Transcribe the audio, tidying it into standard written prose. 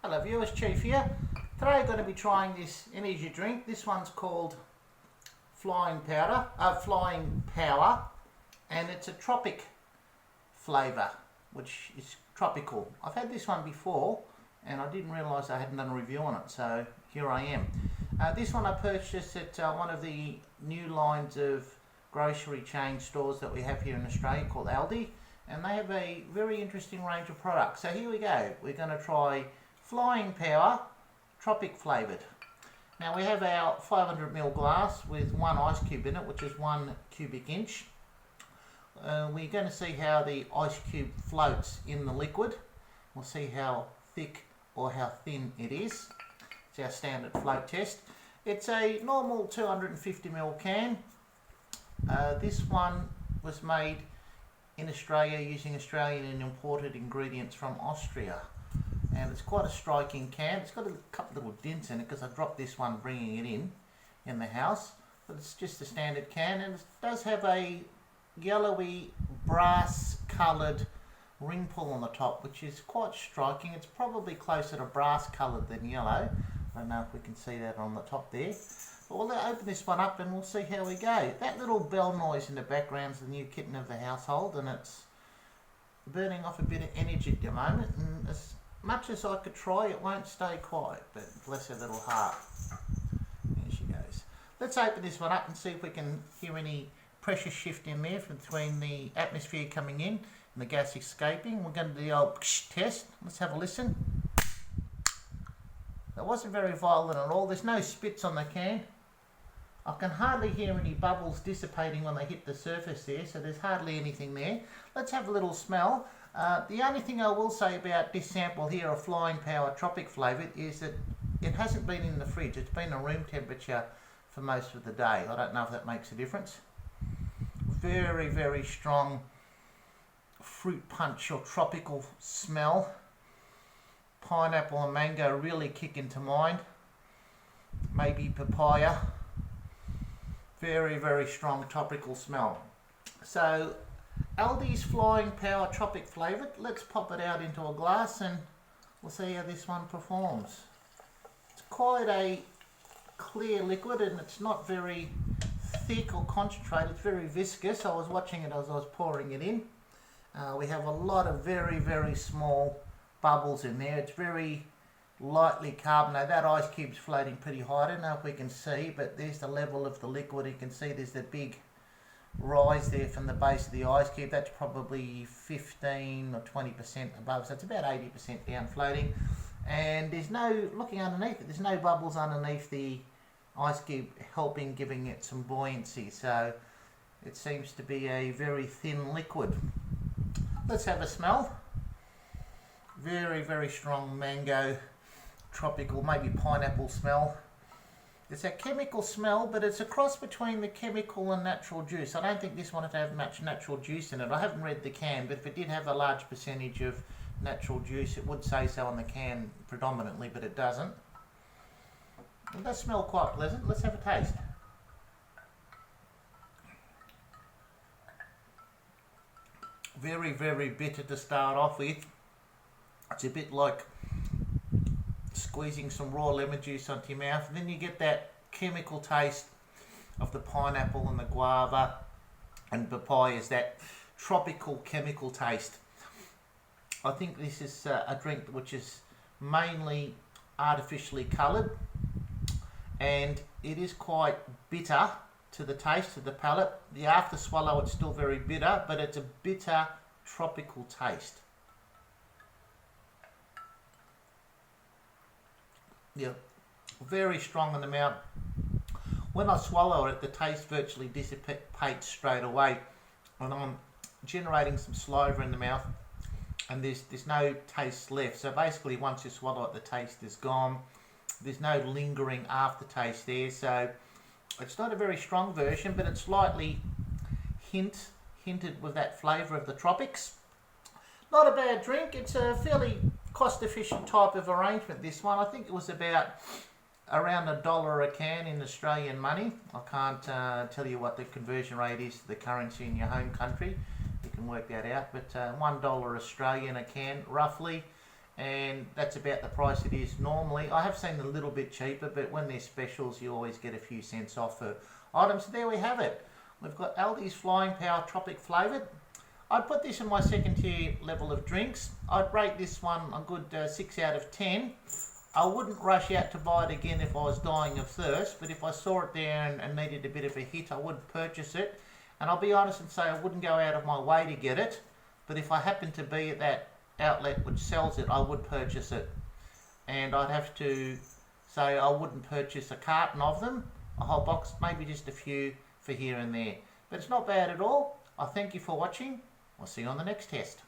Hello viewers, Chief here. Today I'm going to be trying this energy drink. This one's called Flying Power, and it's a tropic flavour, which is tropical. I've had this one before and I didn't realise I hadn't done a review on it, so here I am. This one I purchased at one of the new lines of grocery chain stores that we have here in Australia called Aldi, and they have a very interesting range of products. So here we go. We're going to try Flying Power Tropic Flavoured. Now we have our 500ml glass with one ice cube in it, which is 1 cubic inch. We're going to see how the ice cube floats in the liquid. We'll see how thick or how thin it is. It's our standard float test. It's a normal 250ml can. This one was made in Australia using Australian and imported ingredients from Austria. And it's quite a striking can. It's got a couple little dents in it because I dropped this one bringing it in the house. But it's just a standard can, and it does have a yellowy brass coloured ring pull on the top, which is quite striking. It's probably closer to brass coloured than yellow. I don't know if we can see that on the top there. But we'll open this one up and we'll see how we go. That little bell noise in the background is the new kitten of the household, and it's burning off a bit of energy at the moment. And as much as I could try, it won't stay quiet, but bless her little heart. There she goes. Let's open this one up and see if we can hear any pressure shift in there between the atmosphere coming in and the gas escaping. We're going to do the old test. Let's have a listen. That wasn't very violent at all. There's no spits on the can. I can hardly hear any bubbles dissipating when they hit the surface there, so there's hardly anything there. Let's have a little smell. The only thing I will say about this sample here of Flying Power Tropic Flavoured is that it hasn't been in the fridge. It's been at room temperature for most of the day. I don't know if that makes a difference. Very, very strong fruit punch or tropical smell. Pineapple and mango really kick into mind. Maybe papaya. Very, very strong tropical smell. So Aldi's Flying Power Tropic Flavoured. Let's pop it out into a glass and we'll see how this one performs. It's quite a clear liquid and it's not very thick or concentrated. It's very viscous. I was watching it as I was pouring it in. We have a lot of very, very small bubbles in there. It's very lightly carbonated. That ice cube's floating pretty high. I don't know if we can see, but there's the level of the liquid. You can see there's the big rise there from the base of the ice cube. That's probably 15 or 20% above, so it's about 80% down floating. And there's no, looking underneath it, there's no bubbles underneath the ice cube helping, giving it some buoyancy. So it seems to be a very thin liquid. Let's have a smell. Very, very strong mango, tropical, maybe pineapple smell. It's a chemical smell, but it's a cross between the chemical and natural juice. I don't think this one would have much natural juice in it. I haven't read the can, but if it did have a large percentage of natural juice, it would say so on the can predominantly, but it doesn't. It does smell quite pleasant. Let's have a taste. Very, very bitter to start off with. It's a bit like squeezing some raw lemon juice onto your mouth, and then you get that chemical taste of the pineapple and the guava and papayas, that tropical chemical taste. I think this is a drink which is mainly artificially coloured, and it is quite bitter to the taste of the palate. The after swallow, it's still very bitter, but it's a bitter tropical taste. Yeah, very strong in the mouth. When I swallow it, the taste virtually dissipates straight away, and I'm generating some saliva in the mouth, and there's no taste left. So basically, once you swallow it, the taste is gone. There's no lingering aftertaste there. So it's not a very strong version, but it's slightly hinted with that flavour of the tropics. Not a bad drink. It's a fairly cost-efficient type of arrangement, this one. I think it was about around $1 a can in Australian money. I can't tell you what the conversion rate is to the currency in your home country. You can work that out, but $1 Australian a can roughly. and that's about the price it is normally. I have seen a little bit cheaper, but when there's specials you always get a few cents off for items. So there we have it. We've got Aldi's Flying Power Tropic Flavoured. I'd put this in my second tier level of drinks. I'd rate this one a good 6 out of 10. I wouldn't rush out to buy it again if I was dying of thirst, but if I saw it there and needed a bit of a hit, I would purchase it. And I'll be honest and say I wouldn't go out of my way to get it, but if I happen to be at that outlet which sells it, I would purchase it. And I'd have to say I wouldn't purchase a carton of them, a whole box, maybe just a few for here and there. But it's not bad at all. I thank you for watching. I'll see you on the next test.